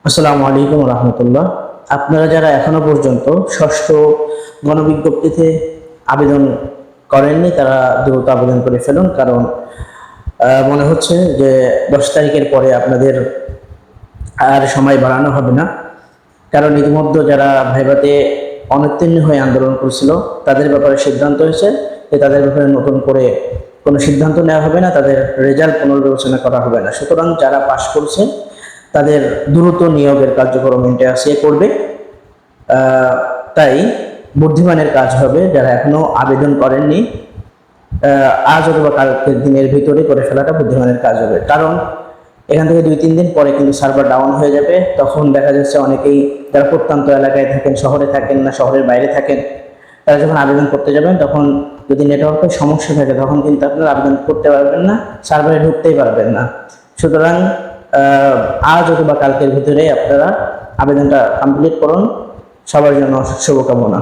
আসসালামু আলাইকুম রহমতুল্লাহ। আপনারা যারা এখনো পর্যন্ত ষষ্ঠ গণবিজ্ঞপ্তিতে আবেদন করেননি তারা দ্রুত আবেদন করে ফেলুন, কারণ মনে হচ্ছে যে 10 তারিখের পরে আপনাদের আর সময় বাড়ানো হবে না। কারণ ইতিমধ্যে যারা ভাইভাতে অনুত্তীর্ণ হয়ে আন্দোলন করছিল তাদের ব্যাপারে সিদ্ধান্ত হয়েছে যে তাদের ব্যাপারে নতুন করে কোনো সিদ্ধান্ত নেওয়া হবে না, তাদের রেজাল্ট পুনর্বিবেচনা করা হবে না। সুতরাং যারা পাশ করছে তাদের দ্রুত নিয়োগের কার্যক্রম ইন্টারসিয়ে করবে। তাই বুদ্ধিমানের কাজ হবে যারা এখনো আবেদন করেননি আজ অথবা কালকের দিনের ভিতরে করে ফেলাটা বুদ্ধিমানের কাজ হবে। কারণ এখান থেকে 2-3 দিন পরে কিন্তু সার্ভার ডাউন হয়ে যাবে। তখন দেখা যাচ্ছে অনেকেই যারা প্রত্যন্ত এলাকায় থাকেন, শহরে থাকেন না শহরের বাইরে থাকেন, তারা যখন আবেদন করতে যাবেন তখন যদি নেটওয়ার্কের সমস্যা থাকে তখন কিন্তু আপনারা আবেদন করতে পারবেন না, সার্ভারে ঢুকতেই পারবেন না। সুতরাং আজ অথবা কালকের ভিতরে আপনারা আবেদনটা কমপ্লিট করুন। সবার জন্য শুভকামনা।